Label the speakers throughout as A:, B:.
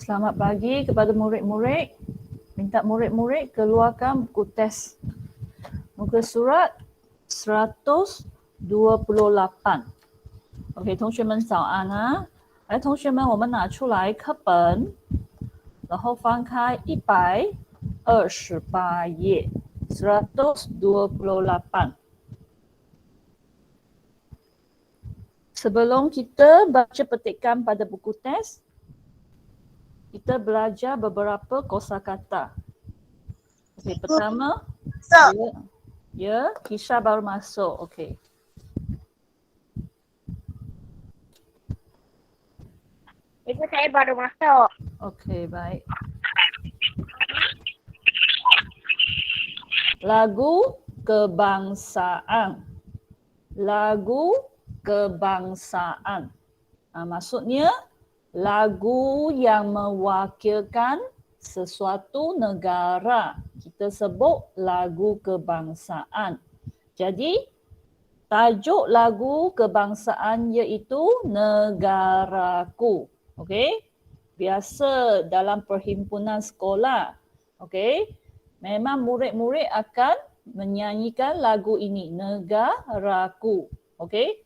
A: Selamat pagi kepada murid-murid. Minta murid-murid keluarkan buku test. Muka surat 128. OK， 同学们早安啊！来，同学们，我们拿出来课本，然后翻开128页，128. Sebelum kita baca petikan pada buku test, kita belajar beberapa kosakata. Okey, pertama, ya, Kisha baru masuk. Okey.
B: Itu saya baru masuk.
A: Okey, baik. Lagu kebangsaan. Lagu kebangsaan. Maksudnya lagu yang mewakilkan sesuatu negara. Kita sebut lagu kebangsaan. Jadi, tajuk lagu kebangsaan iaitu Negaraku. Okey? Biasa dalam perhimpunan sekolah. Okey? Memang murid-murid akan menyanyikan lagu ini, Negaraku. Okey?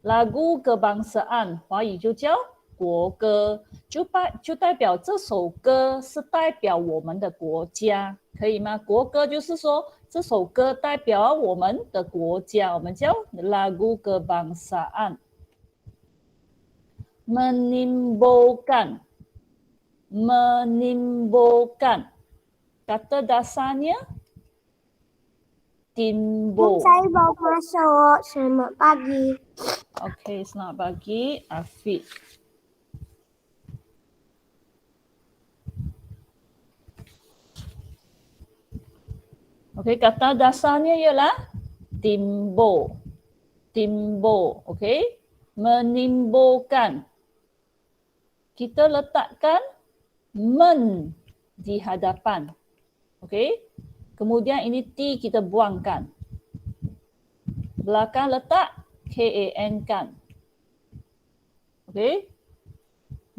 A: Lagu kebangsaan, 华语就叫国歌，就代表这首歌是代表我们的国家，可以吗？国歌就是说这首歌代表我们的国家，我们叫 lagu kebangsaan. Menimbulkan, menimbulkan. Kata dasarnya timbul.
B: Saya baru masuk. Selamat pagi.
A: Okey, selamat pagi, Afiq. Okey, kata dasarnya ialah timbul. Timbul, okey? Menimbulkan. Kita letakkan men di hadapan. Okey? Kemudian ini T kita buangkan. Belakang letak KAN kan. Okey?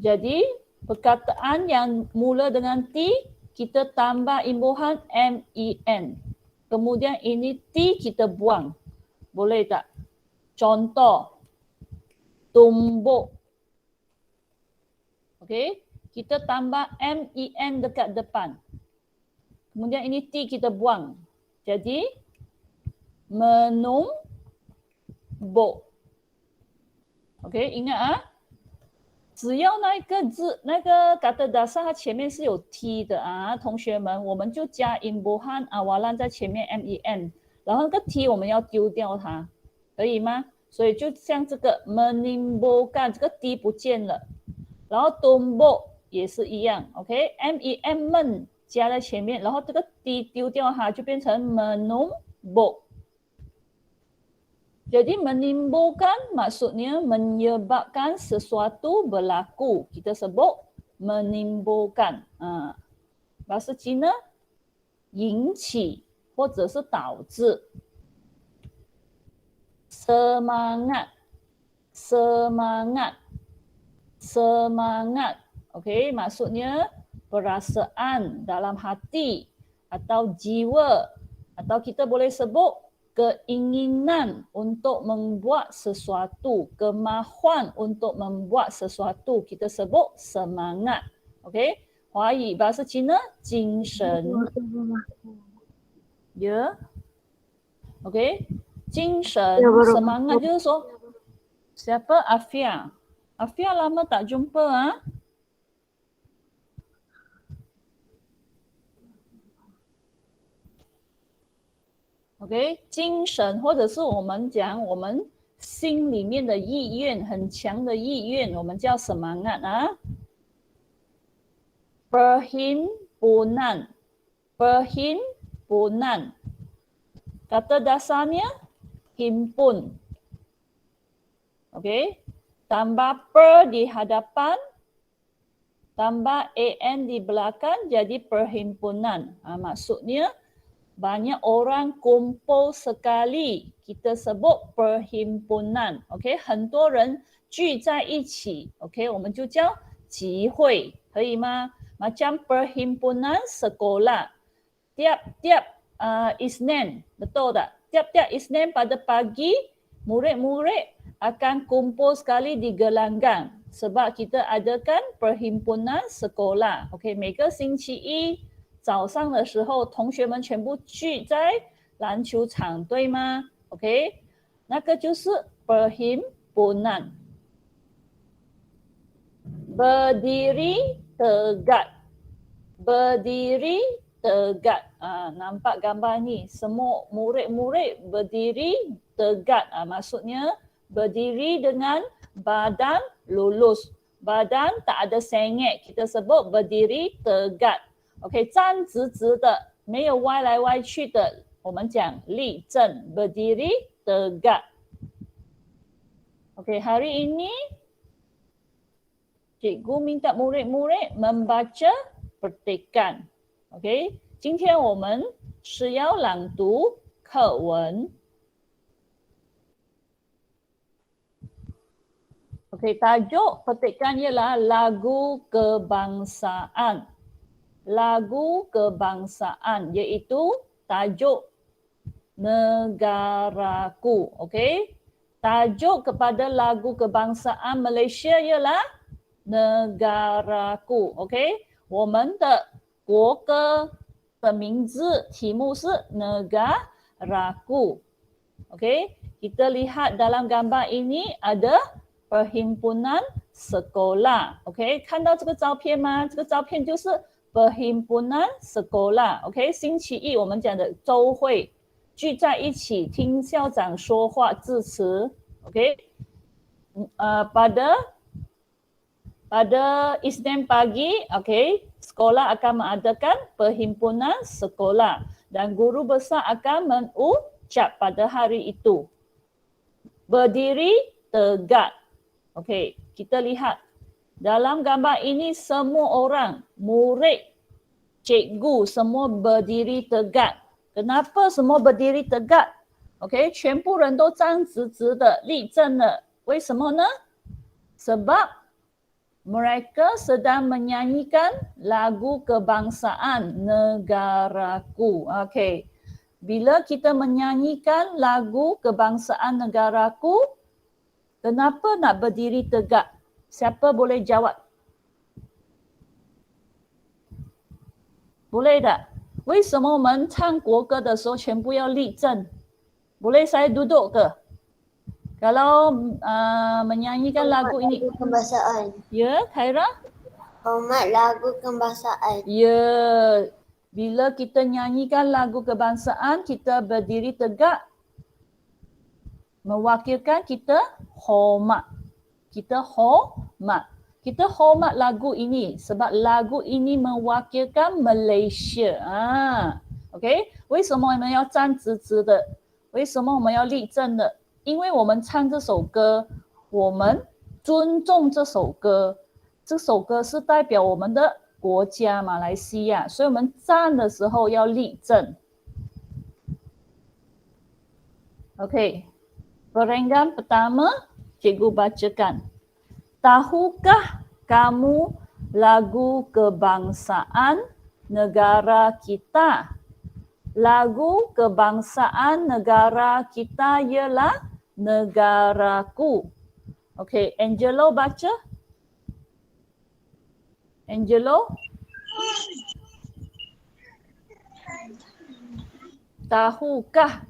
A: Jadi, perkataan yang mula dengan T, kita tambah imbuhan MEN. Kemudian ini T kita buang. Boleh tak? Contoh, tumbuk. Okey? Kita tambah MEN dekat depan. Kemudian ini T kita buang. Jadi, menumbuk. OK， ingat啊，只要那个字那个 kata dasar 它前面是有 T 的啊，同学们，我们就加 imbuhan awalan 在前面 MEN， 然后那个 T 我们要丢掉它，可以吗？所以就像这个 menimbulkan 这个 T 不见了，然后 tumbuk 也是一样 ，OK，MEN men 加在前面，然后这个 T 丢掉它就变成 menumbuk。Jadi menimbulkan maksudnya menyebabkan sesuatu berlaku. Kita sebut menimbulkan. Bahasa Cina 引起或者是导致。Semangat. Semangat. Semangat. Okey, maksudnya perasaan dalam hati atau jiwa atau kita boleh sebut keinginan untuk membuat sesuatu, kemahuan untuk membuat sesuatu, kita sebut semangat. Okey? 华语 bahasa Cina 精神。Ya. Okey? 精神 semangat 就是说 siapa? Afia. Afia lama tak jumpa ah? OK， 精神或者是我们讲我们心里面的意愿，很强的意愿，我们叫semangat啊。Perhimpunan, perhimpunan. Kata dasarnya himpun. Okey. Tambah per di hadapan, tambah an di belakang jadi perhimpunan. Maksudnya banyak orang kumpul sekali, kita sebut perhimpunan. Okey, 很多人聚在一起 ，okey， 我们就叫集会，可以吗？Macam perhimpunan sekolah. Tiap-tiap Isnin, betul tak? Tiap-tiap Isnin pada pagi, murid-murid akan kumpul sekali di gelanggang sebab kita adakan perhimpunan sekolah. Okey, 每个星期一早上的时候，同学们全部聚在篮球场，对吗 ？OK， 那个就是 perhimpunan. Berdiri tegak. Berdiri tegak. Nampak gambar ni. Semua murid-murid berdiri tegak. Maksudnya berdiri dengan badan lurus. Badan tak ada sengit. Kita sebut berdiri tegak. OK， 站直直的，没有歪来歪去的，我们讲立正 berdiri tegak. OK， hari ini cikgu minta murid-murid membaca petikan. OK， 今天我们是要朗读课文。OK， tajuk petikan ialah lagu kebangsaan. Lagu kebangsaan iaitu tajuk negaraku. Okey. Tajuk kepada lagu kebangsaan Malaysia ialah negaraku. Okey. 我们的国歌的名字题目是 negaraku. Okey. Kita lihat dalam gambar ini ada perhimpunan sekolah. Okey. 看到这个照片吗？这个照片就是perhimpunan sekolah. OK， 星期一我们讲的周会，聚在一起听校长说话致辞。OK， pada Isnin pagi, OK， sekolah akan mengadakan perhimpunan sekolah dan guru besar akan mengucap pada hari itu. Berdiri tegak. OK, kita lihat. Dalam gambar ini semua orang, murid, cikgu semua berdiri tegak. Kenapa semua berdiri tegak? OK， 全部人都站直直的，立正了。为什么呢？sebab mereka sedang menyanyikan lagu kebangsaan negaraku. OK, bila kita menyanyikan lagu kebangsaan negaraku, kenapa nak berdiri tegak? Siapa boleh jawab? Boleh tak? 为什么我们唱国歌的时候全部要立正？ Boleh saya duduk ke? Kalau menyanyikan lagu ini.
B: Lagu kebangsaan.
A: Ya, Khaira?
B: Hormat lagu kebangsaan.
A: Ya, bila kita nyanyikan lagu kebangsaan, kita berdiri tegak. Mewakilkan kita hormat. Kita hormat. Kita hormat lagu ini sebab lagu ini mewakilkan Malaysia. OK， 为什么我们要站直直的？为什么我们要立正的？因为我们唱这首歌，我们尊重这首歌。这首歌是代表我们的国家马来西亚，所以我们站的时候要立正。OK， perenggan pertama. Cikgu bacakan. Tahukah kamu lagu kebangsaan negara kita? Lagu kebangsaan negara kita ialah negaraku. Okey, Angelo baca. Angelo. Tahukah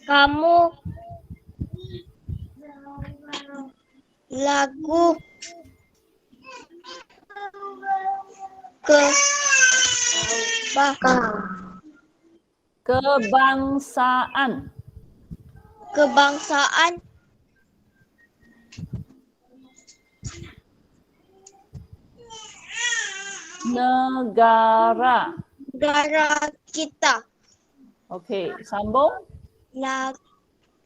B: kamu lagu kebangsaan
A: Negara.
B: Negara kita.
A: Okey, sambung.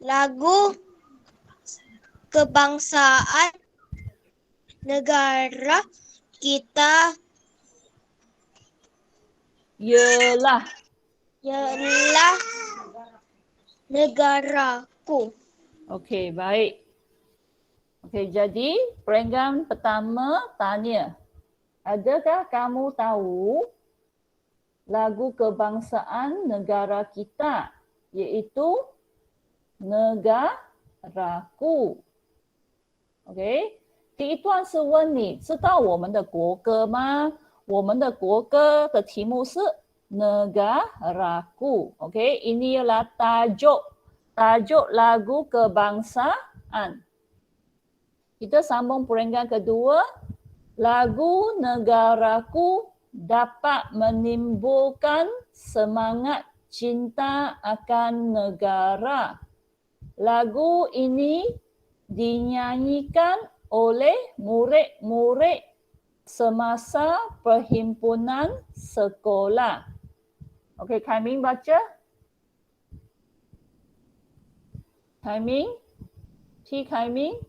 B: Lagu kebangsaan negara kita
A: Ialah.
B: ialah negaraku.
A: Okey, baik. Okey, jadi perenggan pertama tanya. Adakah kamu tahu lagu kebangsaan negara kita, iaitu negaraku? OK，第一段是问你知道我们的国歌吗？我们的国歌的题目是 Negaraku。OK，ini ialah tajuk lagu kebangsaan. Kita sambung perenggan kedua. Lagu negaraku dapat menimbulkan semangat cinta akan negara. Lagu ini dinyanyikan oleh murid-murid semasa perhimpunan sekolah. Okey, Kaiming baca. Kaiming? Kaiming?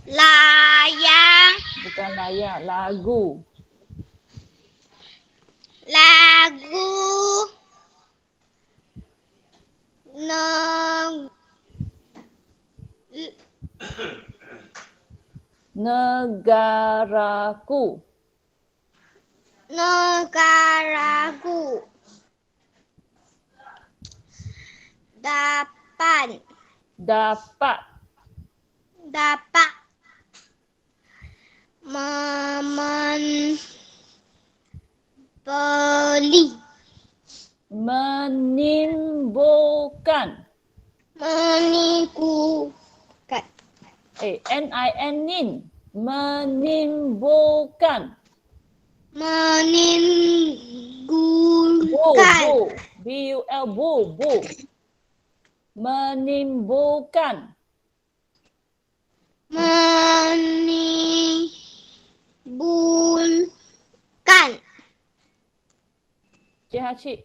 B: Layang.
A: Bukan layak, lagu.
B: Lagu
A: Negaraku.
B: negaraku dapat
A: Menimbulkan.
B: menimbulkan
A: N-I-N-nin. Menimbulkan.
B: menimbulkan
A: B-U-L, bu. Menimbulkan.
B: menimbulkan
A: Cik Hacik.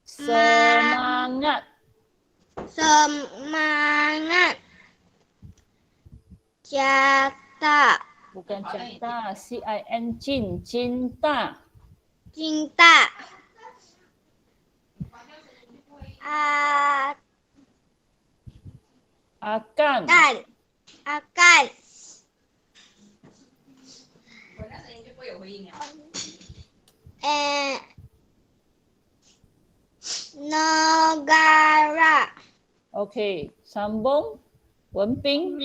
A: Semangat.
B: Semangat cinta.
A: Bukan cinta, C-I-N, cinta.
B: Cinta.
A: Akan.
B: Negara.
A: Okey, sambung. Wenping.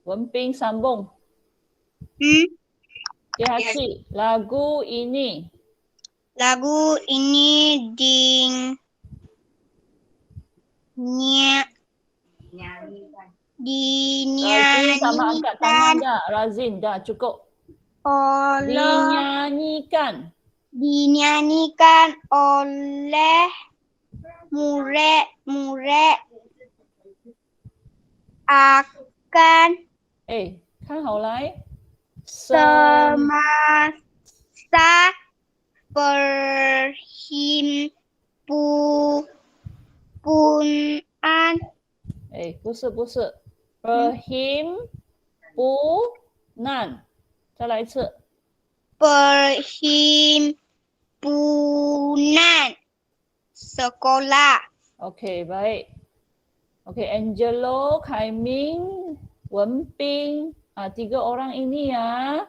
A: Wenping sambung. Cik Hacik, lagu ini Razin sama angkat tangan dah. Razin dah cukup.
B: Dinyanyikan oleh murid-murid akan
A: kan hao lai.
B: semasa perhimpunan
A: 不是 perhimpunan. 再来一次
B: perhimpunan sekolah.
A: Okey, baik. Okey, Angelo, Kaiming, Wenping, 3 orang ini ya.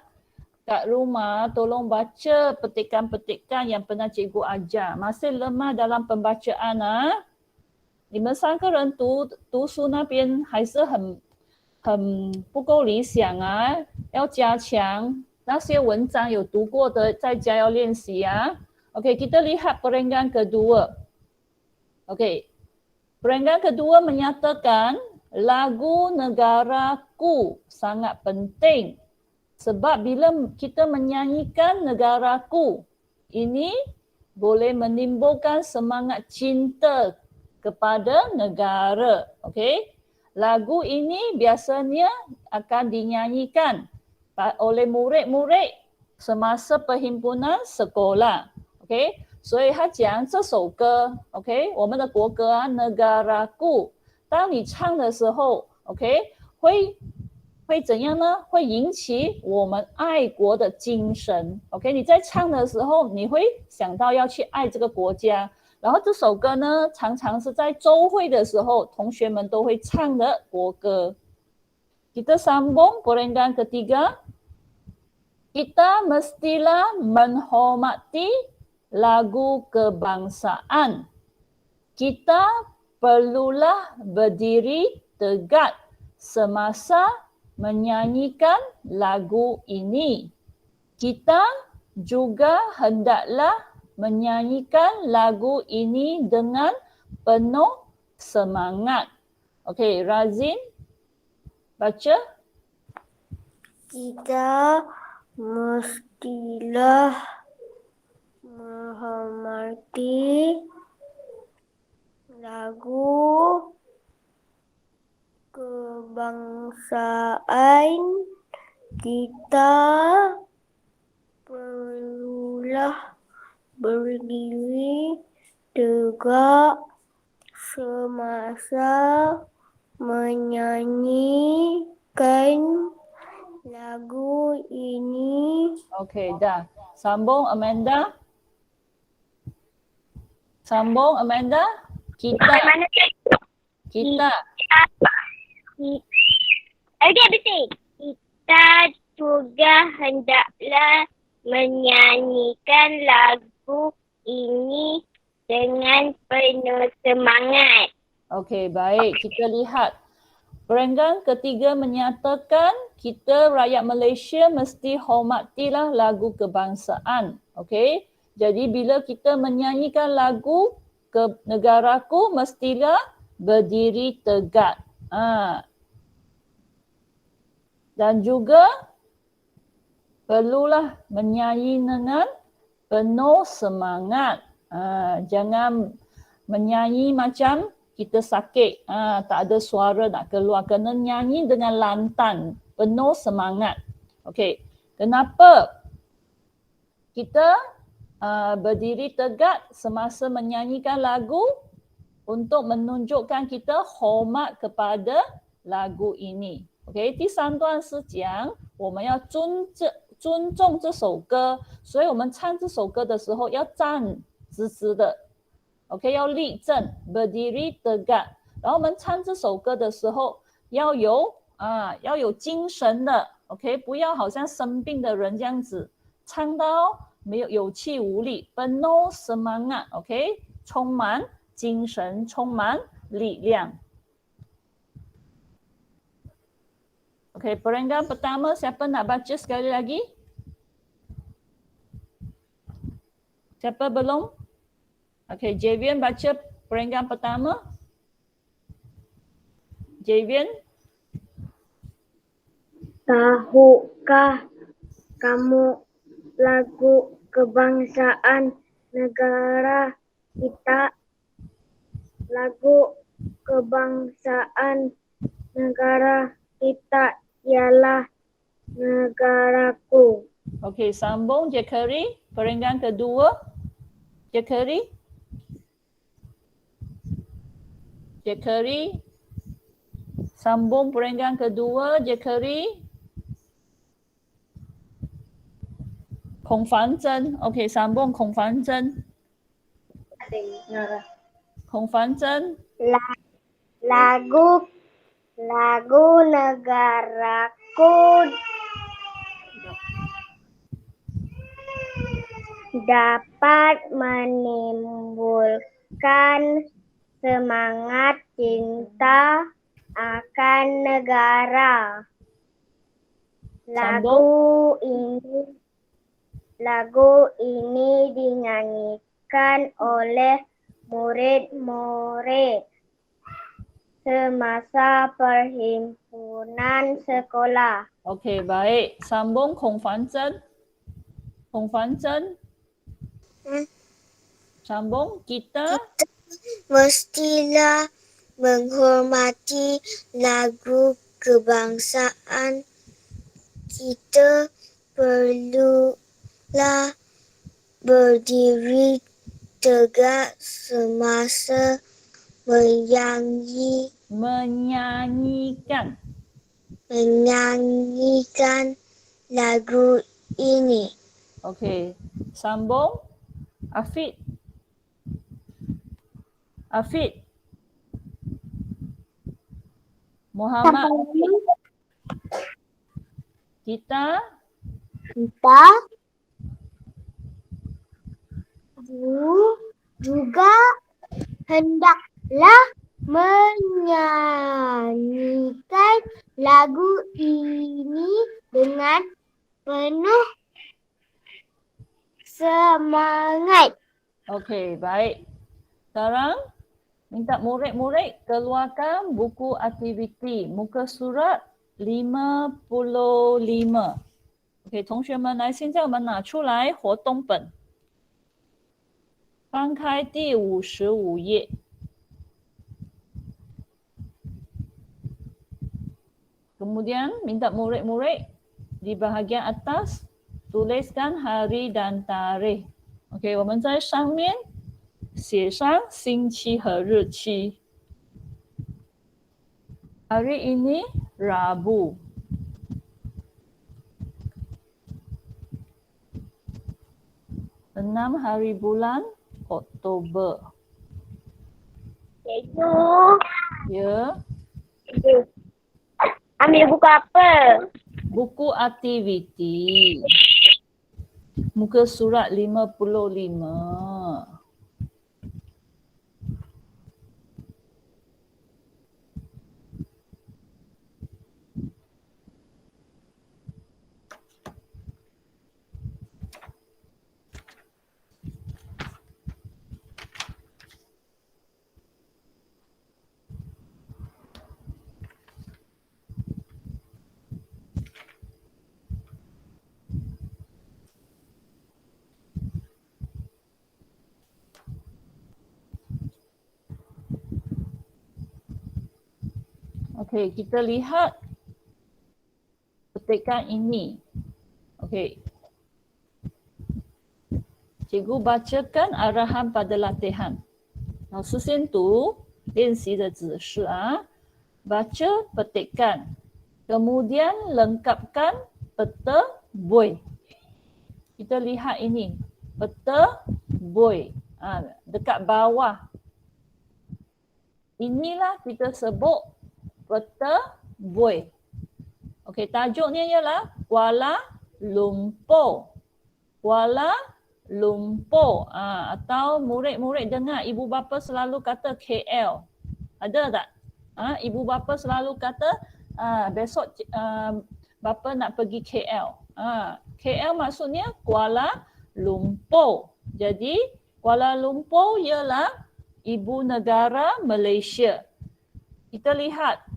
A: Kat rumah tolong baca petikan-petikan yang pernah cikgu ajar. Masih lemah dalam pembacaan 你们3个人读书那边还是很不够理想要加强那些文章有读过的在家要练习Okey, kita lihat perenggan kedua. Okey. Perenggan kedua menyatakan lagu negaraku sangat penting. Sebab bila kita menyanyikan negaraku, ini boleh menimbulkan semangat cinta kepada negara. Okey. Lagu ini biasanya akan dinyanyikan oleh murid-murid semasa perhimpunan sekolah。OK， 所以他讲这首歌 ，OK， 我们的国歌啊 ，Negaraku， 当你唱的时候 ，OK， 会怎样呢？会引起我们爱国的精神。OK， 你在唱的时候，你会想到要去爱这个国家。然后这首歌呢，常常是在周会的时候，同学们都会唱的国歌。Kita sambung perenggan ketiga. Kita mestilah menghormati lagu kebangsaan. Kita perlulah berdiri tegak semasa menyanyikan lagu ini. Kita juga hendaklah menyanyikan lagu ini dengan penuh semangat. Okey, Razin, baca.
C: Kita mestilah menghormati lagu kebangsaan. Kita perlulah berdiri tegak semasa menyanyikan lagu ini.
A: Okey, dah. Sambung Amanda. Sambung Amanda. Kita.
C: Okey, betul. Kita juga hendaklah menyanyikan lagu ini dengan penuh semangat.
A: Okey, baik. Kita lihat. Perenggan ketiga menyatakan kita rakyat Malaysia mesti hormatilah lagu kebangsaan. Okey. Jadi bila kita menyanyikan lagu negaraku mestilah berdiri tegak. Dan juga perlulah menyanyi dengan penuh semangat. Jangan menyanyi macam kita sakit, tak ada suara nak keluar. Kena nyanyi dengan lantang, penuh semangat. Okey, kenapa kita berdiri tegak semasa menyanyikan lagu? Untuk menunjukkan kita hormat kepada lagu ini. OK， 第三段是讲我们要尊重这首歌，所以我们唱这首歌的时候要站直直的 ，OK， 要立正 ，berdiri tegak。然后我们唱这首歌的时候要有精神的 ，OK， 不要好像生病的人这样子唱到没有气无力 ，penuh semangat，OK， 充满精神，充满力量。Okey, perenggan pertama siapa nak baca sekali lagi? Siapa belum? Okey, Javian baca perenggan pertama. Javian.
C: Tahukah kamu lagu kebangsaan negara kita? Lagu kebangsaan negara kita ialah negaraku.
A: Okey, sambung Jekari. Perenggan kedua. Jekari. Jekari. Sambung perenggan kedua, Jekari. Kong Fan Zhen. Okey, sambung Kong Fan Zhen. Kong Fan Zhen.
C: Lagu negaraku dapat menimbulkan semangat cinta akan negara. Lagu ini dinyanyikan oleh murid-murid semasa perhimpunan sekolah.
A: Okey, baik. Sambung Kong Fan Zhen. Kong Fan Zhen. Sambung. Kita
C: Mestilah menghormati lagu kebangsaan. Kita perlulah berdiri tegak semasa menyanyikan lagu ini.
A: okey. Sambung. Afid. Afid. Muhammad Afid. Kita
C: juga hendaklah menyanyikan lagu ini dengan penuh semangat.
A: okey, baik. Sekarang minta murid-murid keluarkan buku aktiviti muka surat 55. OK， 同学们来，现在我们拿出来活动本，翻开第55页。Kemudian minta murid-murid di bahagian atas tuliskan hari dan tarikh。OK， 我们在上面写上星期和日期。Hari ini Rabu. Enam hari bulan Oktober.
C: Itu
A: Ya.
C: ambil buku apa?
A: Buku aktiviti. Muka surat 55. Okey, kita lihat petikan ini. Okey. Cikgu bacakan arahan pada latihan. 老师先读练习的指示啊. Baca petikan. Kemudian lengkapkan peta buih. Kita lihat ini. Peta buih. Dekat bawah. Inilah kita sebut peta buih. Okey, tajuknya ialah Kuala Lumpur. Kuala Lumpur. Atau murid-murid dengar ibu bapa selalu kata KL. Ada tak? Ibu bapa selalu kata besok bapa nak pergi KL. KL maksudnya Kuala Lumpur. Jadi Kuala Lumpur ialah ibu negara Malaysia. Kita lihat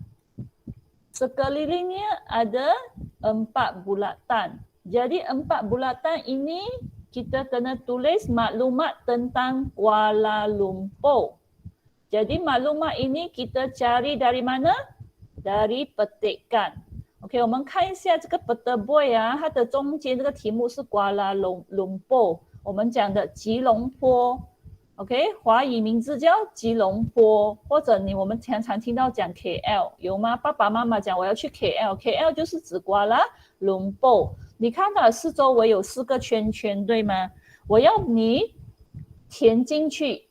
A: sekelilingnya ada 4 bulatan. Jadi 4 bulatan ini kita kena tulis maklumat tentang Kuala Lumpur. Jadi maklumat ini kita cari dari mana? Dari petikan. OK， 我们看一下这个 peta buih 它的中间这个题目是 Kuala Lumpur， 我们讲的吉隆坡。OK， 华语名字叫吉隆坡，或者我们常常听到讲 KL， 有吗？爸爸妈妈讲我要去 KL，KL 就是指瓜拉隆坡。你看到四周围有4个圈圈，对吗？我要你填进去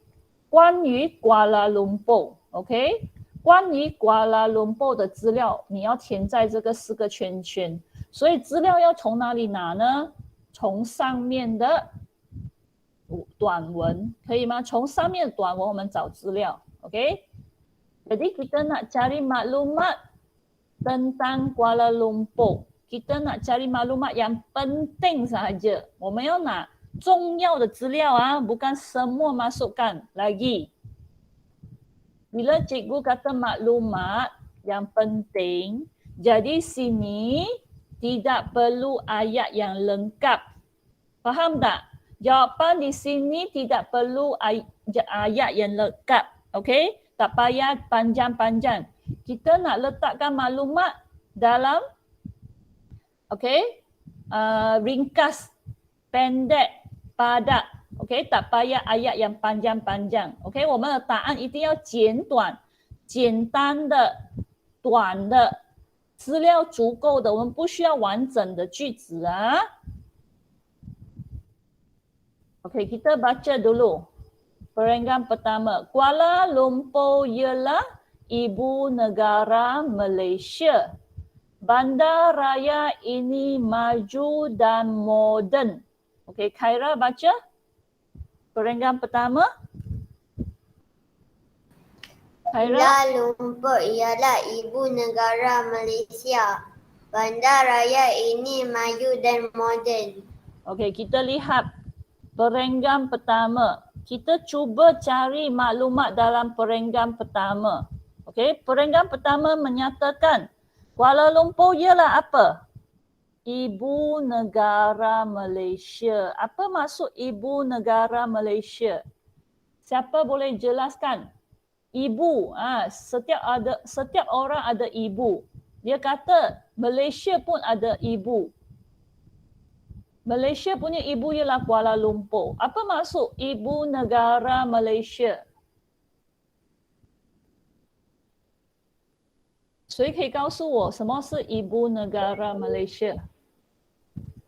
A: 关于瓜拉隆坡 ，OK？ 关于瓜拉隆坡的资料，你要填在这个4个圈圈。所以资料要从哪里拿呢？从上面的短文可以吗？从上面的短文我们找资料 ，OK？ Jadi kita nak cari maklumat tentang Kuala Lumpur. Kita nak cari maklumat yang penting sahaja. 我们要拿重要的资料bukan semua masukkan lagi. Bila cikgu kata maklumat yang penting, jadi sini tidak perlu ayat yang lengkap. Faham tak? Jawapan di sini tidak perlu ayat yang lengkap. Okey? Tak payah panjang-panjang. Kita nak letakkan maklumat dalam ringkas, pendek, padat. OK， tak payah ayat yang panjang-panjang。OK， 我们的答案一定要简短、简单的、短的，资料足够的，我们不需要完整的句子啊。OK， kita baca dulu. Perenggan pertama, Kuala Lumpur ialah ibu negara Malaysia. Bandar raya ini maju dan moden. Okey, Khaira baca. Perenggan pertama. Khaira.
C: Kuala Lumpur ialah ibu negara Malaysia. Bandar raya ini maju dan moden.
A: Okey, kita lihat perenggan pertama. Kita cuba cari maklumat dalam perenggan pertama. Okey, perenggan pertama menyatakan Kuala Lumpur ialah apa? Ibu negara Malaysia. Apa maksud ibu negara Malaysia? Siapa boleh jelaskan? Ibu, setiap orang ada ibu. Dia kata Malaysia pun ada ibu. Malaysia punya ibu ialah Kuala Lumpur. Apa maksud ibu negara Malaysia? 谁可以告诉我什么是 Ibu Negara Malaysia?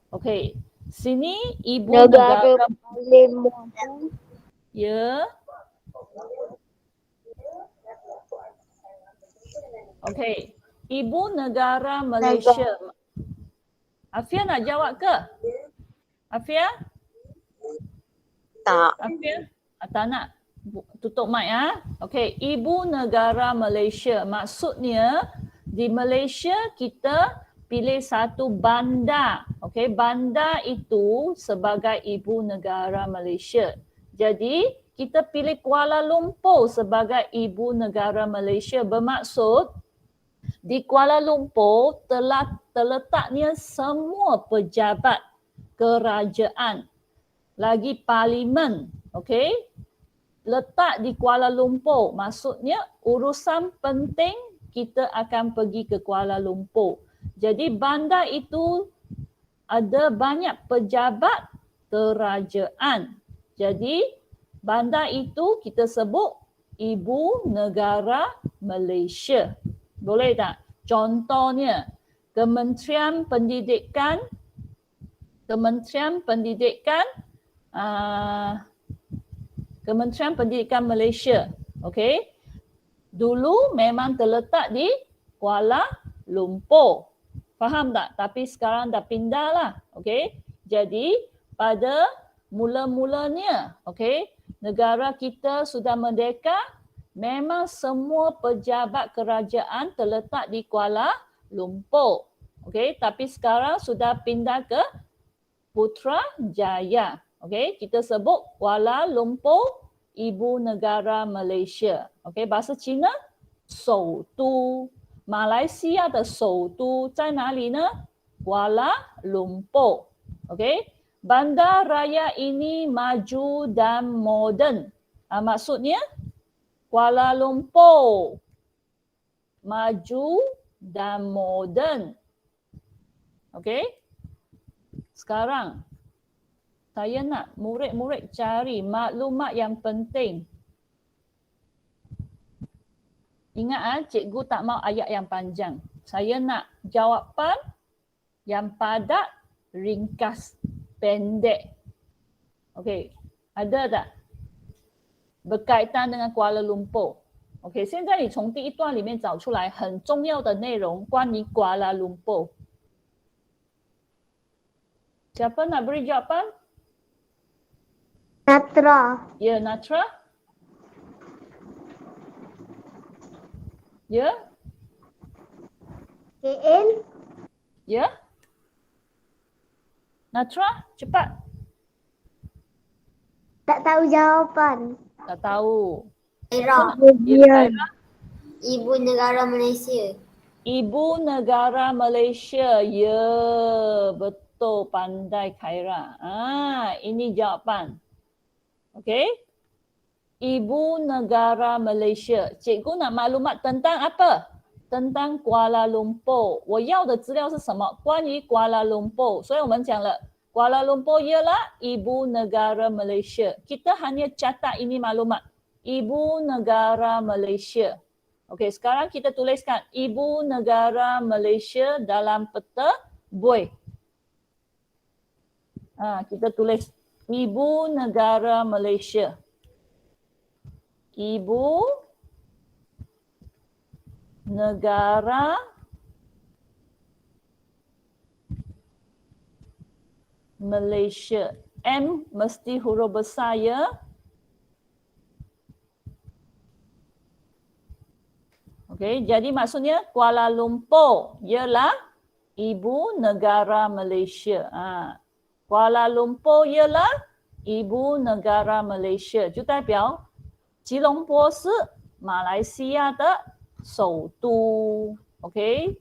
A: Okey, sini Ibu Negara
C: Malaysia.
A: Ya. Okey, Ibu Negara Malaysia. Afia nak jawab ke? Afia?
C: Tak.
A: Afia? Tak nak. Tutup mic Okey, Ibu Negara Malaysia. Maksudnya di Malaysia kita pilih satu bandar. Okey, bandar itu sebagai Ibu Negara Malaysia. Jadi kita pilih Kuala Lumpur sebagai Ibu Negara Malaysia. Bermaksud di Kuala Lumpur telah terletaknya semua pejabat kerajaan lagi parlimen. Okey, letak di Kuala Lumpur. Maksudnya urusan penting kita akan pergi ke Kuala Lumpur. Jadi bandar itu ada banyak pejabat kerajaan. Jadi bandar itu kita sebut Ibu Negara Malaysia. Boleh tak? Contohnya Kementerian Pendidikan Kementerian Pendidikan Malaysia. Okey. Dulu memang terletak di Kuala Lumpur. Faham tak? Tapi sekarang dah pindah lah. Okey. Jadi pada mula-mulanya, okey, negara kita sudah merdeka, memang semua pejabat kerajaan terletak di Kuala Lumpur. Okey, tapi sekarang sudah pindah ke Putrajaya. Okey, kita sebut Kuala Lumpur Ibu Negara Malaysia. Okey, bahasa Cina 首都. Malaysia 的首都在哪里呢? Kuala Lumpur. Okey, bandar raya ini maju dan moden. Maksudnya Kuala Lumpur maju dan moden. Okey. Sekarang saya nak murid-murid cari maklumat yang penting. Ingat cikgu tak mau ayat yang panjang. Saya nak jawapan yang padat, ringkas, pendek. Okey, ada tak? Berkaitan dengan Kuala Lumpur. OK， 现在你从第一段里面找出来很重要的内容关于 Kuala Lumpur。Siapa nak beri jawapan?
C: Natra.
A: Ya, Natra. Ya.
C: KL.
A: Ya. Natra, cepat.
C: Tak tahu jawapan.
A: Tak tahu.
C: Khaira.
A: Ya,
C: Ibu Negara Malaysia.
A: Ibu Negara Malaysia. Ya, betul. betul pandai Khaira. Ini jawapan. Okey. Ibu negara Malaysia. Cikgu nak maklumat tentang apa? Tentang Kuala Lumpur. 我要的资料是什么？关于 Kuala Lumpur. 所以我们讲了 Kuala Lumpur ialah ibu negara Malaysia. Kita hanya catat ini maklumat. Ibu negara Malaysia. Okey, sekarang kita tuliskan ibu negara Malaysia dalam peta buih. Kita tulis ibu negara Malaysia. Ibu negara Malaysia. M mesti huruf besar ya. Okey, jadi maksudnya Kuala Lumpur ialah ibu negara Malaysia. Kuala Lumpur ialah ibu negara Malaysia. 就代表吉隆坡是马来西亚的首都。OK。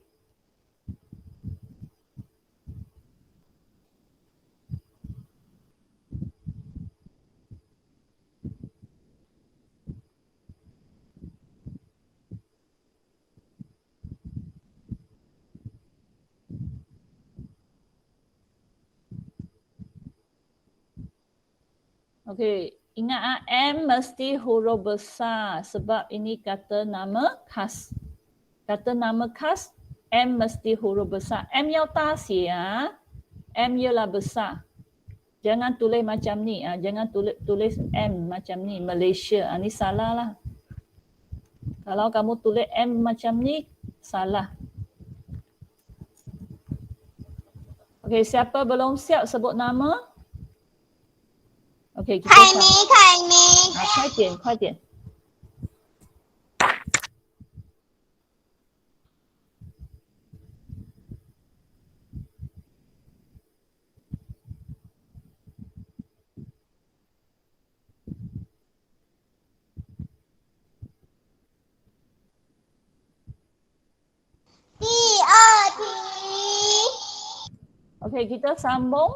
A: Okey, ingat M mesti huruf besar sebab ini kata nama khas. Kata nama khas M mesti huruf besar. M 要大写M ialah besar. Jangan tulis macam ni jangan tulis M macam ni Malaysia. Ni salah lah. Kalau kamu tulis M macam ni salah. Okey, siapa belum siap sebut nama? OK，
B: 凯妮，
A: 快点，快点。
B: 第二题。
A: OK， kita sambung.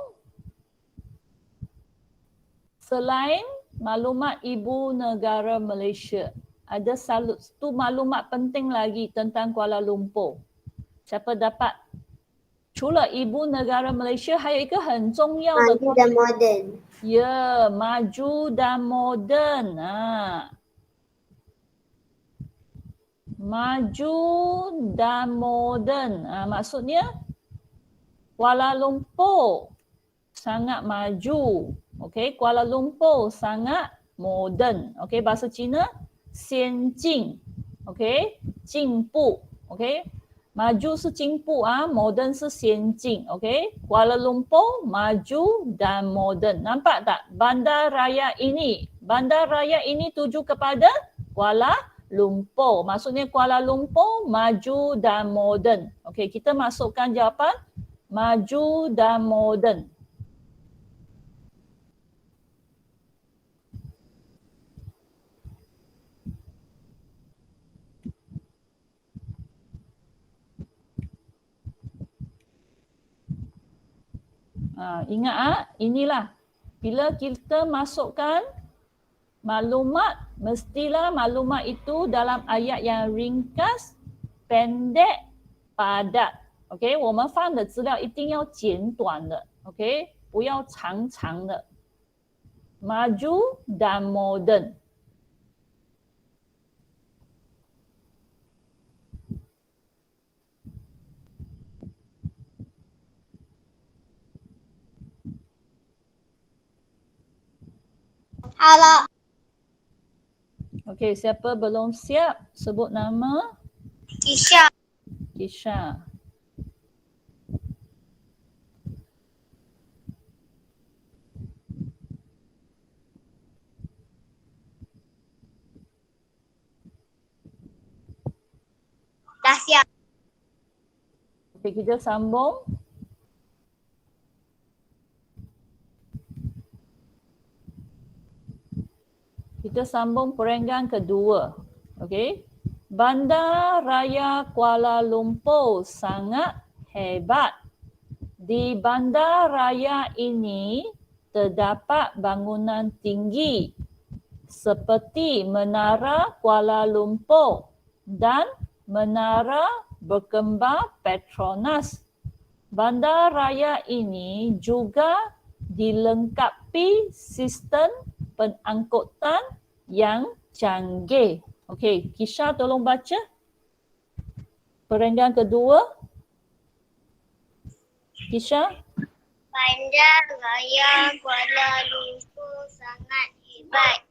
A: Selain maklumat ibu negara Malaysia, ada satu maklumat penting lagi tentang Kuala Lumpur. Siapa dapat? 除了 ibu negara Malaysia, 还有一个很重要的
C: Maju dan moden.
A: Ya, maju dan moden. Maju dan moden. Maksudnya Kuala Lumpur sangat maju. Okey, Kuala Lumpur sangat moden. Okey, bahasa Cina 先进. Okey, 进步. Okey, maju 是进步modern 是先进. Okey, Kuala Lumpur maju dan moden. Nampak tak? Bandar raya ini tuju kepada Kuala Lumpur. Maksudnya Kuala Lumpur maju dan moden. Okey, kita masukkan jawapan maju dan moden. Ingat inilah bila kita masukkan maklumat, mestilah maklumat itu dalam ayat yang ringkas, pendek, padat. OK， 我们放的资料一定要简短的 ，OK， 不要长长的。Maju dan moden.
B: Halo.
A: Okey, siapa belum siap sebut nama?
B: Kisha.
A: Kisha.
B: Dah siap.
A: Okey, kita sambung. Kita sambung perenggan kedua. Okey. Bandar Raya Kuala Lumpur sangat hebat Di bandar raya ini terdapat bangunan tinggi seperti Menara Kuala Lumpur dan Menara Berkembar Petronas. Bandar raya ini juga dilengkapi sistem pengangkutan yang canggih. Okey, Kisha tolong baca. Perenggan kedua. Kisha.
B: Bandar Raya Kuala Lumpur sangat hebat.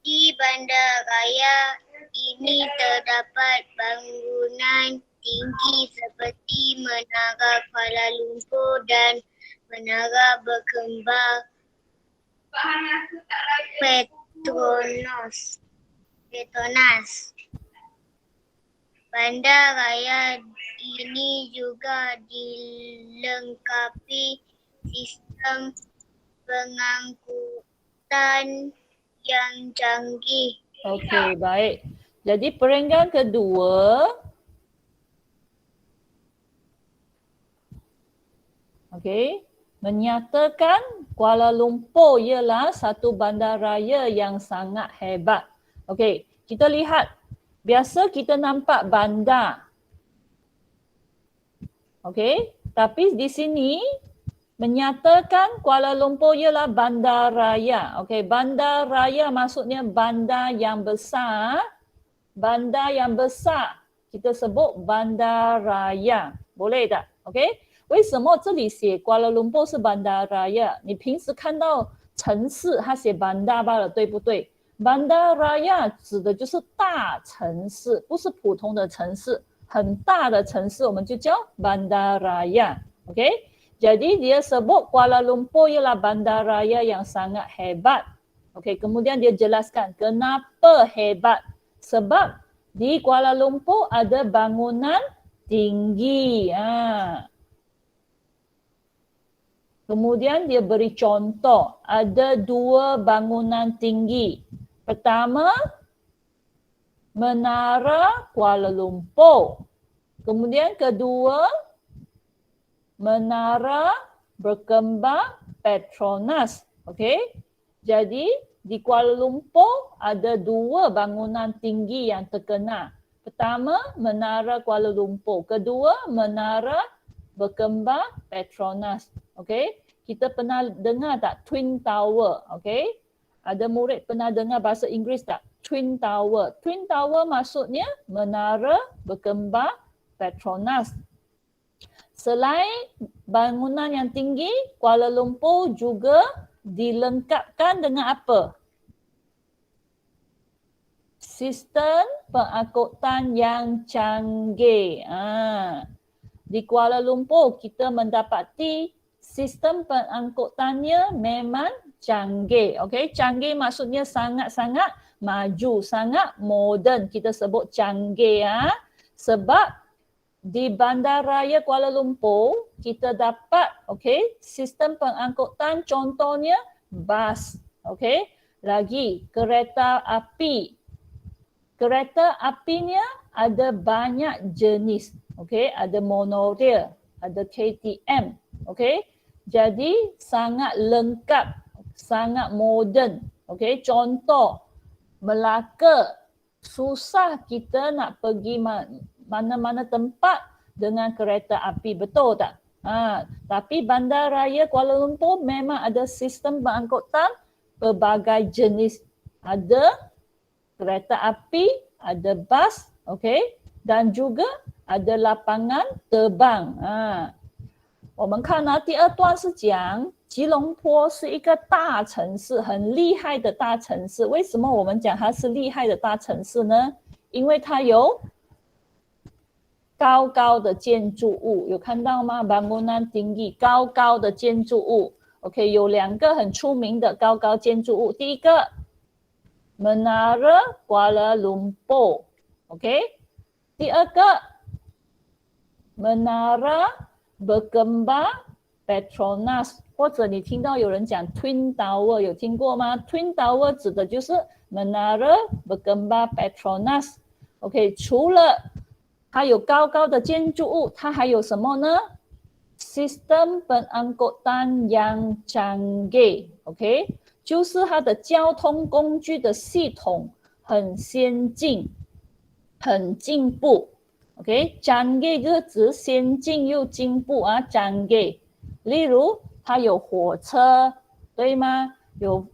B: Di bandar raya ini terdapat bangunan tinggi seperti Menara Kuala Lumpur dan Menara Berkembar Petronas. Bandar raya ini juga dilengkapi sistem pengangkutan yang canggih.
A: Okey, baik. Jadi perenggan kedua. Okey, menyatakan Kuala Lumpur ialah satu bandaraya yang sangat hebat. Okey, kita lihat. Biasa kita nampak bandar. Okey, tapi di sini menyatakan Kuala Lumpur ialah bandaraya. Okey, bandaraya maksudnya bandar yang besar. Bandar yang besar kita sebut bandaraya. Boleh tak? Okey. 为什么这里写 Kuala Lumpur 是 bandaraya？ 你平时看到城市它写 bandar 罢了，对不对？ Bandaraya 指的就是大城市，不是普通的城市，很大的城市我们就叫 bandaraya. Okey? Jadi dia sebut Kuala Lumpur ialah bandaraya yang sangat hebat. Okey, kemudian dia jelaskan kenapa hebat. Sebab di Kuala Lumpur ada bangunan tinggi. Kemudian dia beri contoh, ada 2 bangunan tinggi. Pertama, Menara Kuala Lumpur. Kemudian kedua, Menara Berkembar Petronas. Okey? Jadi di Kuala Lumpur ada 2 bangunan tinggi yang terkenal. Pertama, Menara Kuala Lumpur. Kedua, Menara Berkembar Petronas. Okey? Kita pernah dengar tak Twin Tower? Okey? Ada murid pernah dengar bahasa Inggeris tak? Twin Tower. Twin Tower maksudnya Menara Berkembar Petronas. Selain bangunan yang tinggi, Kuala Lumpur juga dilengkapkan dengan apa? Sistem pengangkutan yang canggih. Di Kuala Lumpur kita mendapati sistem pengangkutannya memang canggih. Okey, canggih maksudnya sangat-sangat maju, sangat moden. Kita sebut canggih sebab di Bandaraya Kuala Lumpur kita dapat sistem pengangkutan contohnya bas. Okey, lagi kereta api. Kereta apinya ada banyak jenis. Okey, ada monorail, ada KTM. Okey, jadi sangat lengkap, sangat moden. Okey, contoh Melaka, susah kita nak pergi mana-mana tempat dengan kereta api, betul tak? Tapi Bandaraya Kuala Lumpur memang ada sistem pengangkutan pelbagai jenis. Ada kereta api, ada bas, okey, dan juga ada lapangan terbang. 我们看第二段是讲吉隆坡是一个大城市，很厉害的大城市。为什么我们讲它是厉害的大城市呢？因为它有高高的建筑物，有看到吗？ bangunan tinggi， 高高的建筑物。OK， 有2个很出名的高高建筑物。第一个 Menara Kuala Lumpur， OK。第二个 Menara Berkembar Petronas， 或者你听到有人讲 Twin Tower， 有听过吗？ Twin Tower 指的就是 Menara Berkembar Petronas。 OK， 除了它有高高的建筑物，它还有什么呢？ sistem pengangkutan yang canggih ，OK， 就是它的交通工具的系统很先进，很进步。OK， canggih 这个字先进又进步啊，canggih。例如，它有火车，对吗？有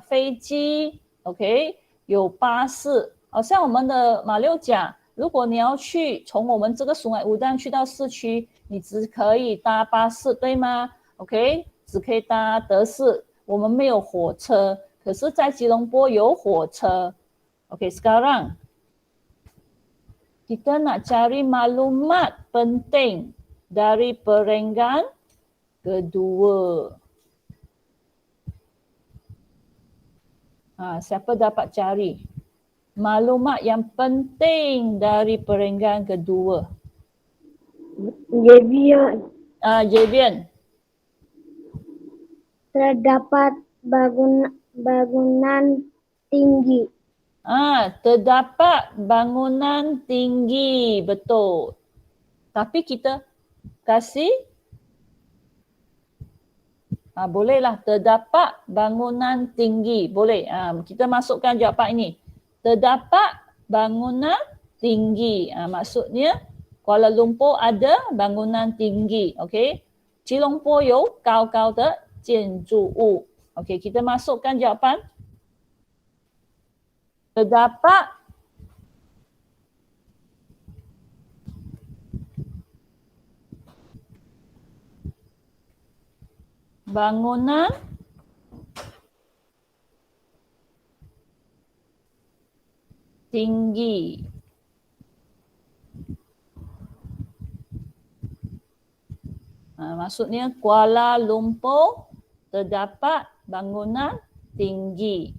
A: 飞机 ，OK， 有巴士。好像我们的马六甲，如果你要去从我们这个Sungai Udang去到市区，你只可以搭巴士，对吗 ？OK， 只可以搭德士，我们没有火车。可是，在吉隆坡有火车。OK， sekarang kita nak cari maklumat penting dari perenggan kedua. Siapa dapat cari maklumat yang penting dari perenggan kedua?
D: Jebian.
A: Jebian.
D: Terdapat bangunan tinggi.
A: Terdapat bangunan tinggi, betul. Tapi kita kasih bolehlah, terdapat bangunan tinggi, boleh. Kita masukkan jawapan ini. Terdapat bangunan tinggi. Maksudnya Kuala Lumpur ada bangunan tinggi, okey. 吉隆坡有高高的建筑物。Okey, kita masukkan jawapan. Terdapat bangunan tinggi. Maksudnya Kuala Lumpur terdapat bangunan tinggi.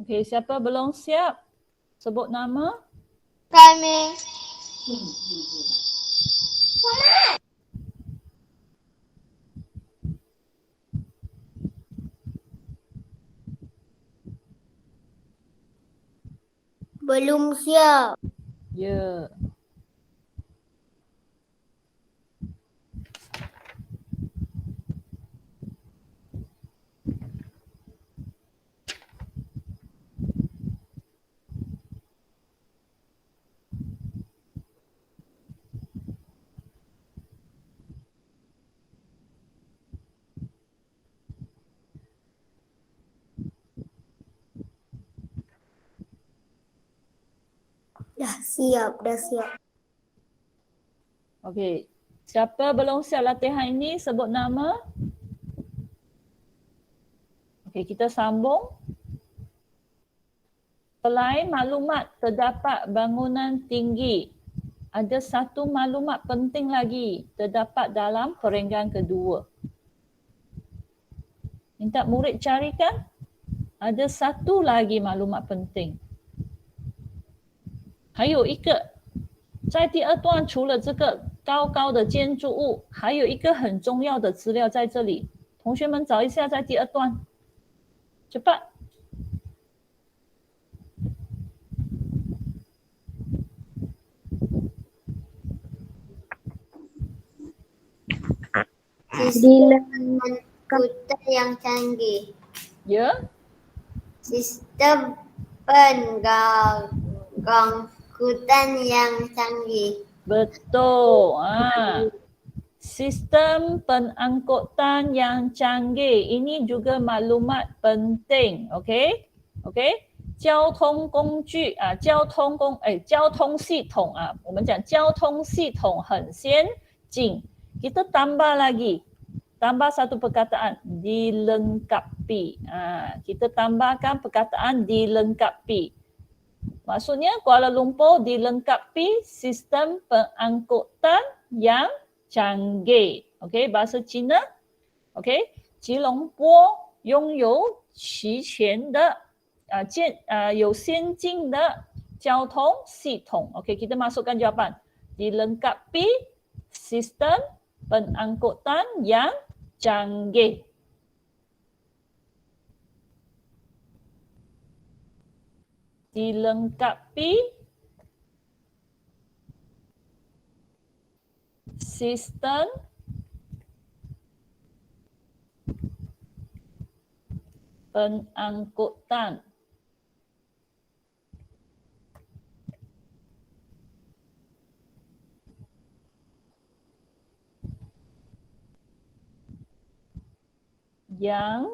A: Okey, siapa belum siap? Sebut nama.
B: Kami.
C: Belum siap.
A: Ya.
C: Dah siap, dah siap.
A: Okey. Siapa belum siap latihan ini, sebut nama. Okey, kita sambung. Selain maklumat terdapat bangunan tinggi, ada satu maklumat penting lagi terdapat dalam perenggan kedua. Minta murid carikan. Ada satu lagi maklumat penting. 还有一个，在第二段除了这个高高的建筑物，还有一个很重要的资料在这里。同学们找一下，在第二段。cepat。
C: Sistem pengangkutan yang canggih.
A: Ya.
C: Sistem pengangkutan yang canggih.
A: Betul. Sistem pengangkutan yang canggih. Ini juga maklumat penting. Okey? Okey? 交通工具交通系统我们讲交通系统很先进。Kita tambah lagi. Tambah satu perkataan, dilengkapi. dilengkapi. Kita tambahkan perkataan dilengkapi. Maksudnya Kuala Lumpur dilengkapi sistem pengangkutan yang canggih. Okey, bahasa Cina. Okey, 吉隆坡拥有齐全的有先进的交通系统. Okey, kita masukkan jawapan. Dilengkapi sistem pengangkutan yang canggih. Dilengkapi sistem pengangkutan yang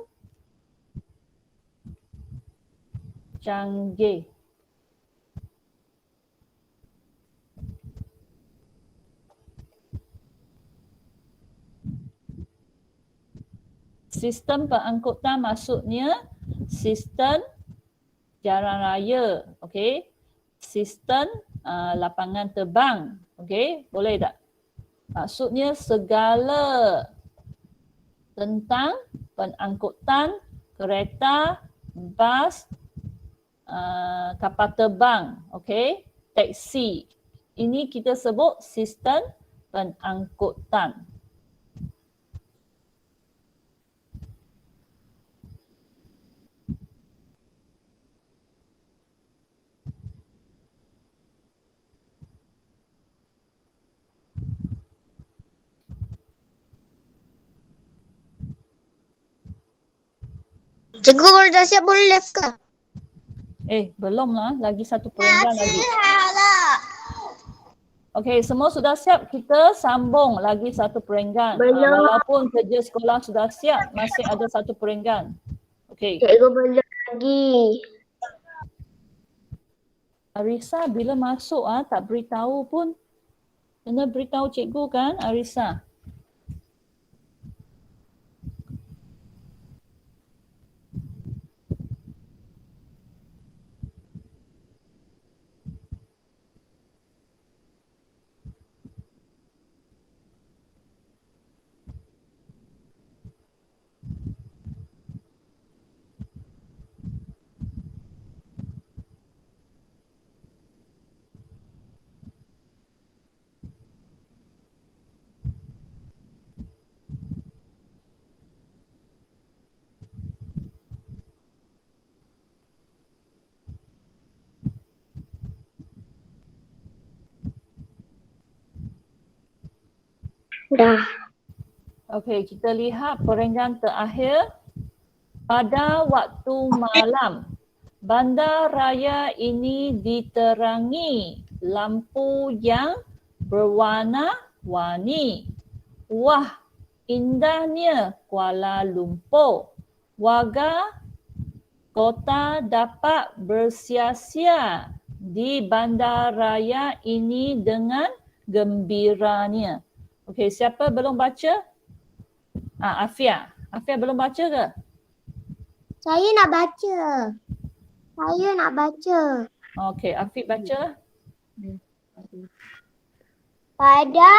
A: canggih. Sistem pengangkutan maksudnya sistem jalan raya, okey. Sistem lapangan terbang, okey. Boleh tak? Maksudnya segala tentang pengangkutan kereta, bas, kapal terbang, okey. Taksi. Ini kita sebut sistem pengangkutan.
B: Cikgu kalau dah siap boleh left ke?
A: Belum lah. Lagi satu perenggan lagi. Okey, semua sudah siap. Kita sambung lagi satu perenggan. Walaupun kerja sekolah sudah siap, masih ada satu perenggan. Okey.
D: Cikgu belum lagi.
A: Arisa bila masuk tak beritahu pun. Kena beritahu cikgu kan, Arisa?
D: Dah.
A: Okey, kita lihat perenggan terakhir. Pada waktu malam, bandar raya ini diterangi lampu yang berwarna-warni. Wah, indahnya Kuala Lumpur. Warga kota dapat bersia-sia di bandar raya ini dengan gembiranya. Okey, siapa belum baca? Afia. Afia belum baca ke?
D: Saya nak baca.
A: Okey, Afiq baca.
D: Pada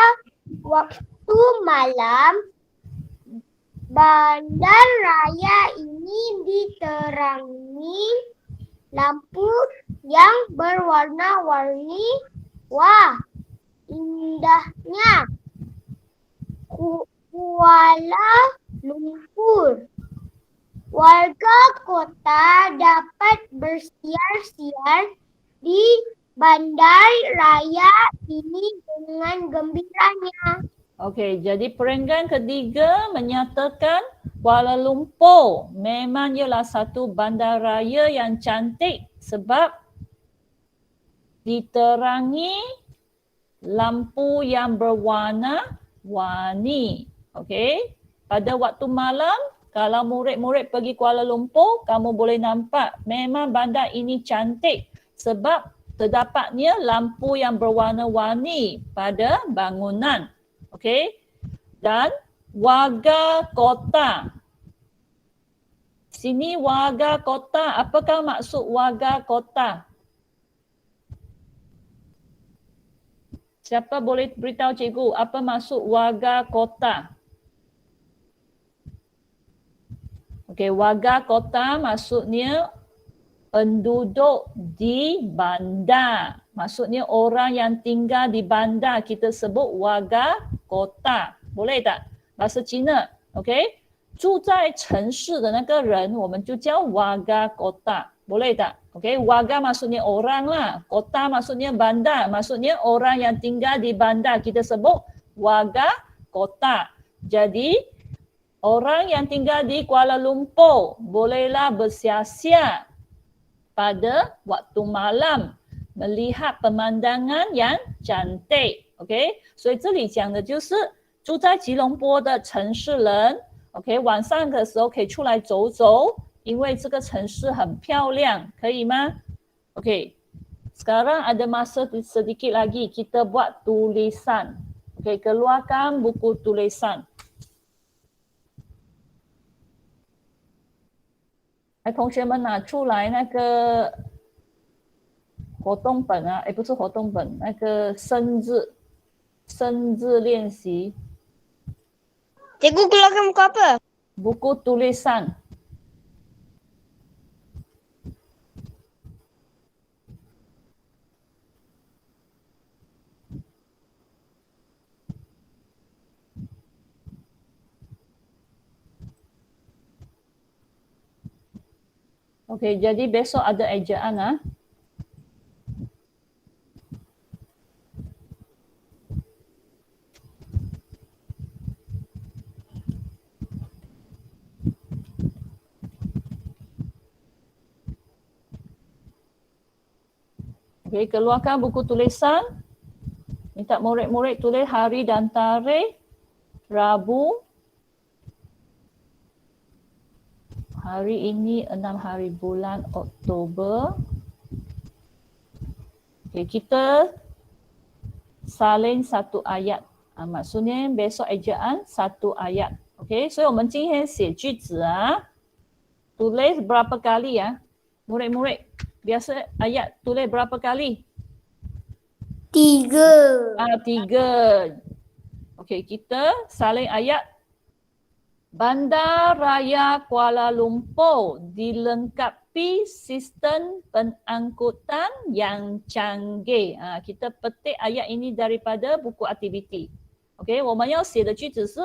D: waktu malam, bandar raya ini diterangi lampu yang berwarna-warni. Wah, indahnya Kuala Lumpur. Warga kota dapat bersiar-siar di bandar raya ini dengan gembiranya.
A: Okey, jadi perenggan ketiga menyatakan Kuala Lumpur memang ialah satu bandar raya yang cantik sebab diterangi lampu yang berwarna-warni. Okey, pada waktu malam kalau murid-murid pergi Kuala Lumpur, kamu boleh nampak memang bandar ini cantik sebab terdapatnya lampu yang berwarna-warni pada bangunan. Okey. Dan warga kota Sini warga kota. Apakah maksud warga kota? Siapa boleh beritahu cikgu apa maksud warga kota? Okey, warga kota maksudnya penduduk di bandar. Maksudnya orang yang tinggal di bandar kita sebut warga kota. Boleh tak? Bahasa Cina. Okey? 住在城市的那个人我们就叫warga kota. Boleh tak? Okey, warga maksudnya orang lah. Kota maksudnya bandar. Maksudnya orang yang tinggal di bandar kita sebut warga kota. Jadi orang yang tinggal di Kuala Lumpur bolehlah bersiar-siar pada waktu malam melihat pemandangan yang cantik ，OK？ 所以这里讲的就是住在吉隆坡的城市人 ，OK？ 晚上的时候可以出来走走，因为这个城市很漂亮，可以吗 ？OK？ Sekarang ada masa sedikit lagi kita buat tulisan. OK？ Keluarkan buku tulisan. 来，同学们拿出来那个活动本啊，不是活动本，那个生字练习
B: Cikgu keluarkan muka apa?
A: buku tulisan. Okey, jadi besok ada ejaan ah. Okey, keluarkan buku tulisan. Minta murid-murid tulis hari dan tarikh, Rabu. Hari ini 6 hari bulan Oktober. Okay, kita salin satu ayat. Maksudnya besok ejaan satu ayat. Okay, so 我们今天写句子啊。Tulis berapa kali ya? Murid-murid, biasa ayat tulis berapa kali?
B: 3.
A: 3. Okay, kita salin ayat. Bandar Raya Kuala Lumpur dilengkapi sistem pengangkutan yang canggih. Kita petik ayat ini daripada buku aktiviti. OK， 我们要写的句子是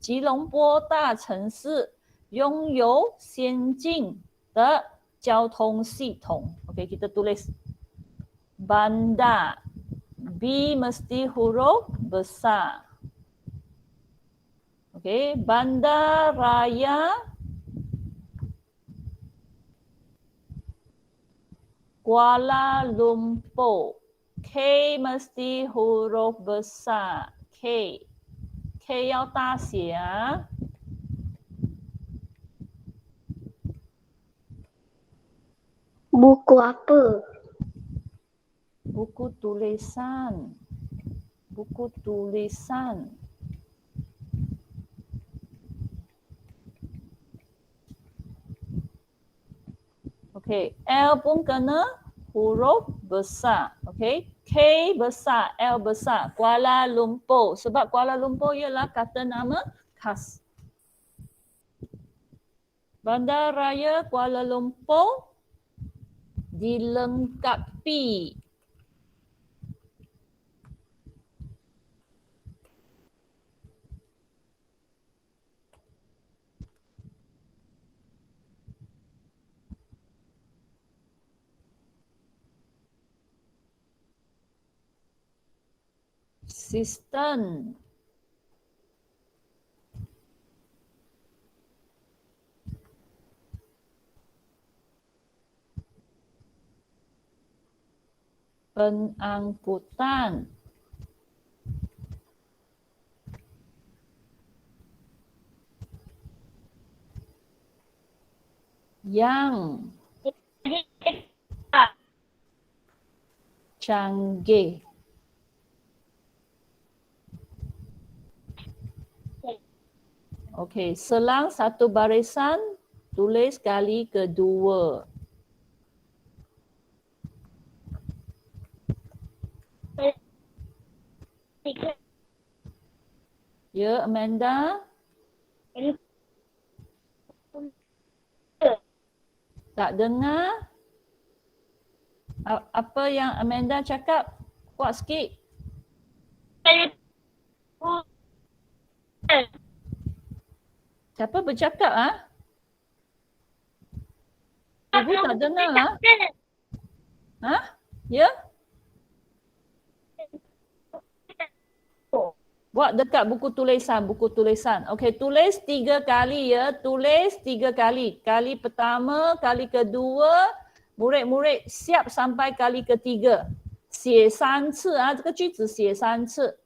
A: 吉隆坡大城市拥有先进的交通系统。OK， kita tulis bandar. B mesti huruf besar. Okey, Bandar Raya Kuala Lumpur. K mesti huruf besar. K. K 要大写啊。
D: Buku apa?
A: Buku tulisan. Buku tulisan. Okey, L pun kena huruf besar. Okey, K besar, L besar. Kuala Lumpur. Sebab Kuala Lumpur ialah kata nama khas. Bandar Raya Kuala Lumpur dilengkapi sistem pengangkutan yang canggih. Okey, selang satu barisan Tulis kali kedua. Ya, Amanda? Tak dengar? Apa yang Amanda cakap? Kuat sikit. Siapa bercakap ah? Ibu tak dengar ah. Ha? Ya? Buat dekat buku tulisan. Okey, tulis 3 kali ya. Tulis 3 kali. Kali pertama, kali kedua, murid-murid siap sampai kali ketiga. 写3次啊，这个句子写3次。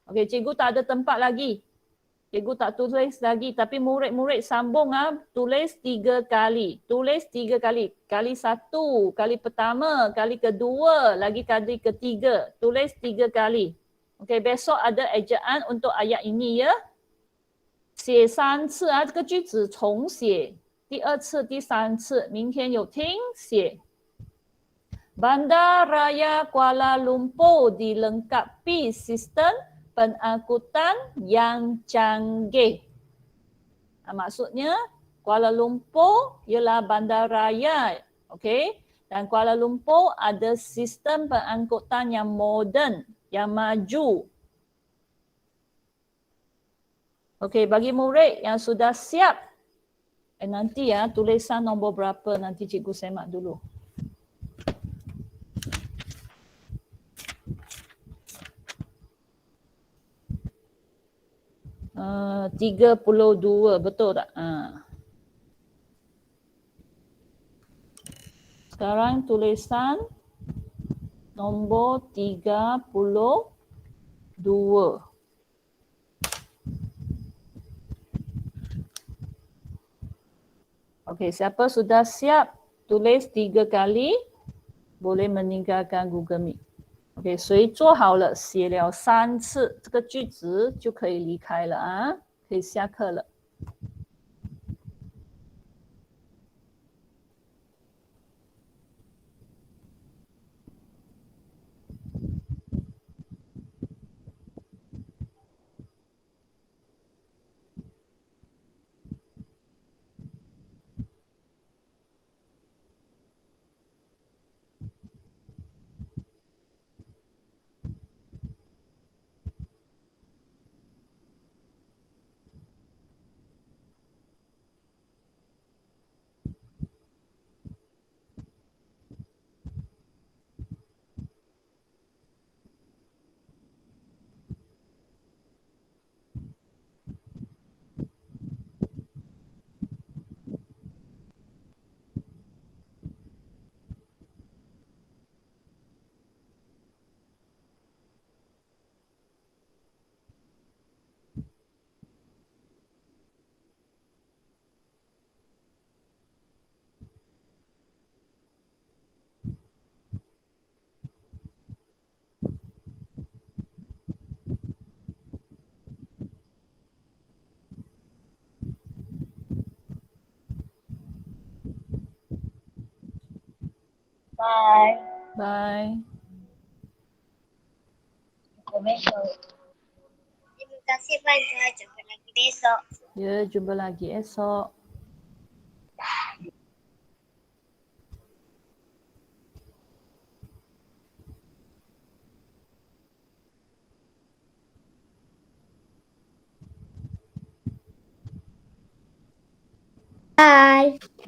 A: Okey, cikgu tak ada tempat lagi. Cikgu tak tulis lagi tapi murid-murid sambung ah, tulis 3 kali. Tulis 3 kali. Kali 1, kali pertama, kali kedua, lagi kali ketiga. Tulis 3 kali. Okey, besok ada ejaan untuk ayat ini ya. 写3次啊，这个句子重写。第2次、第3次，明天有听写。Bandar Raya Kuala Lumpur dilengkapi sistem pengangkutan yang canggih. Maksudnya Kuala Lumpur ialah bandaraya, okey? Dan Kuala Lumpur ada sistem pengangkutan yang moden, yang maju. Okey, bagi murid yang sudah siap, nanti ya tulisan nombor berapa nanti cikgu semak dulu. Uh, 32, betul tak? Sekarang tulisan nombor 32. Okey, siapa sudah siap tulis 3 kali, boleh meninggalkan Google Meet. OK， 谁做好了写了3次这个句子就可以离开了啊，可以下课了。
B: Bye.
A: Bye.
B: Besok. Terima kasih banyak. Jumpa lagi besok.
A: Ya, jumpa lagi esok.
D: Bye.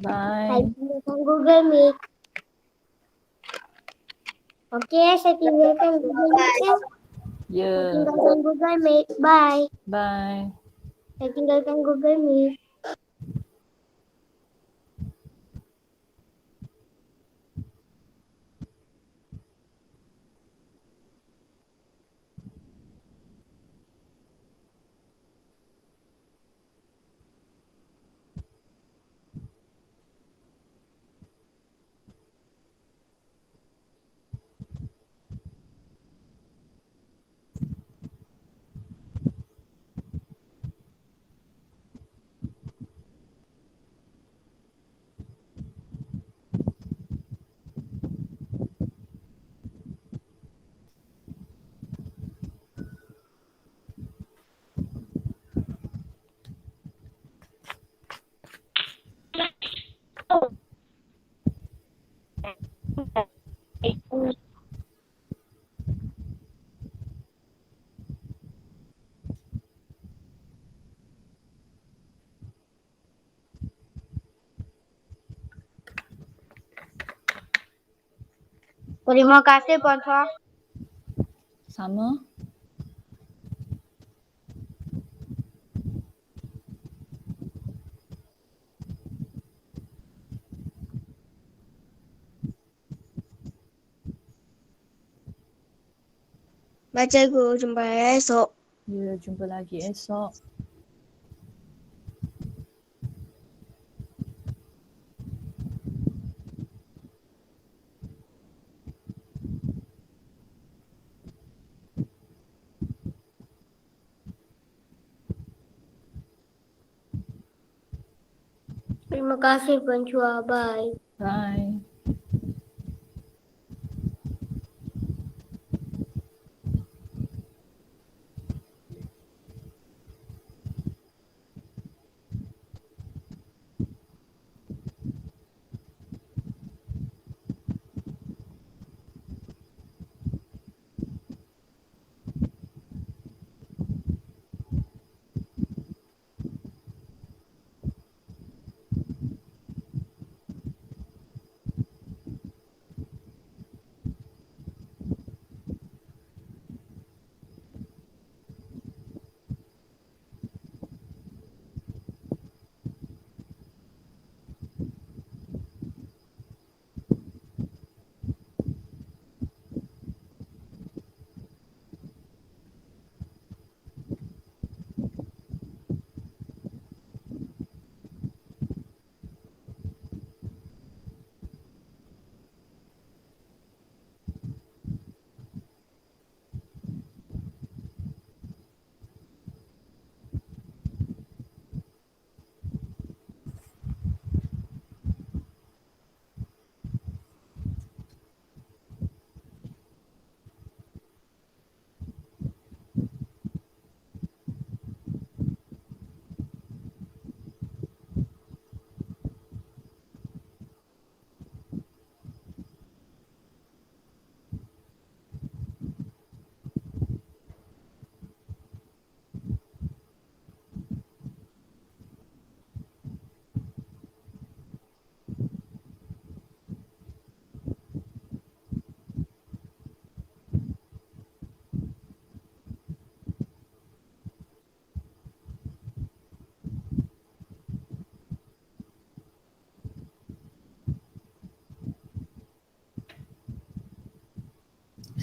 A: Bye.
D: Saya tinggalkan Google Meet. Okey, saya tinggalkan Google Meet ya.
A: Ya.
D: Saya tinggalkan Google Meet. Bye.
A: Bye.
D: Saya tinggalkan Google Meet. Terima kasih, Puan Chua.
A: Sama.
D: Baik, cikgu. Jumpa esok.
A: Ya, jumpa lagi esok.
D: Terima kasih, Puan Chua. Bye.
A: Bye.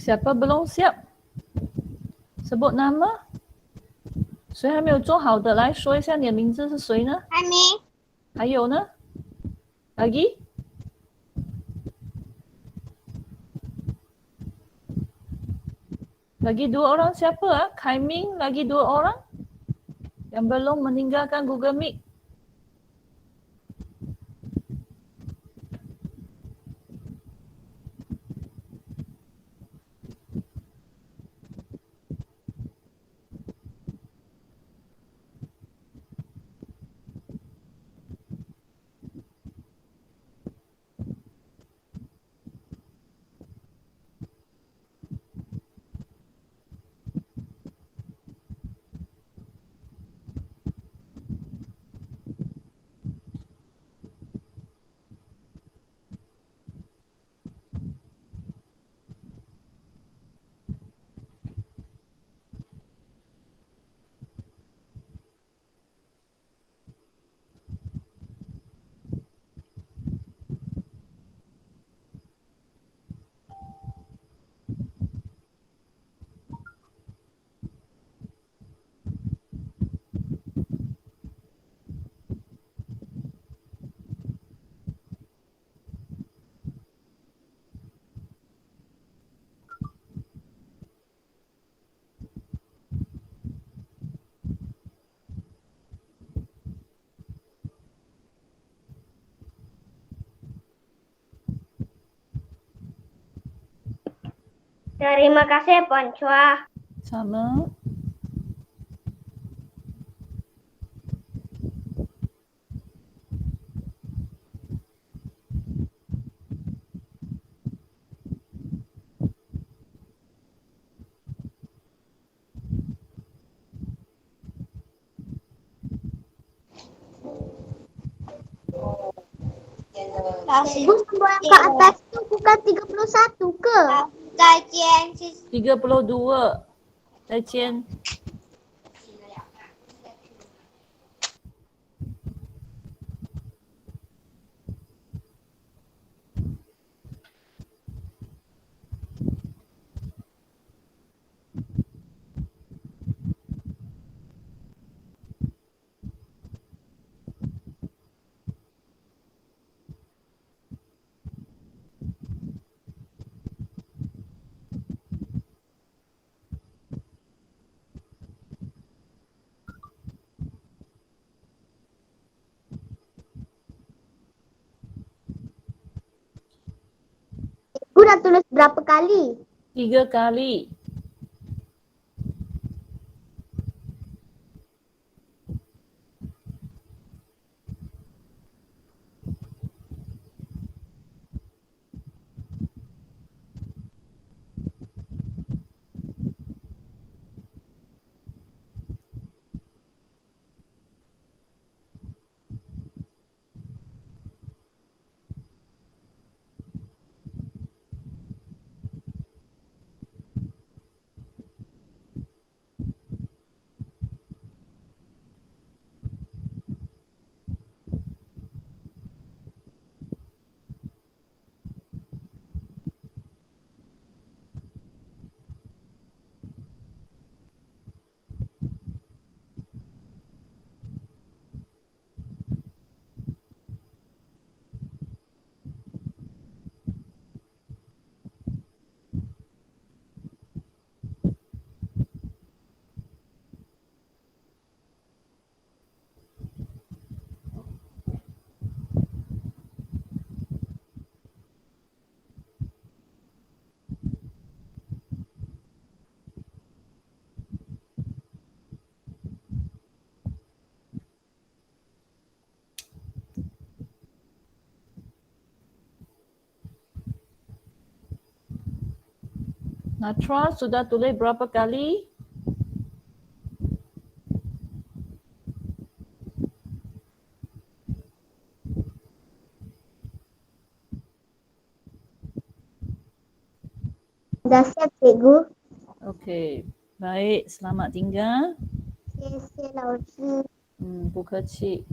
A: Siapa belum siap? Sebut nama。谁还没有做好的？来说一下你的名字是谁呢？
B: 还没。
A: 还有呢？Lagi? Lagi 2 orang siapa? Kaiming, lagi 2 orang yang belum meninggalkan Google Meet.
D: Terima kasih, Puan Chua.
A: Sama.
D: Ibu semua yang ke atas tuh bukan 31 ke?
B: 再见，谢谢。
A: 32. 再见.
D: Ibu dah tulis berapa kali?
A: 3 kali. Natra sudah tulis berapa kali?
D: Dah siap cikgu.
A: Okey. Baik, selamat tinggal.
D: 谢谢老师。
A: 不客气。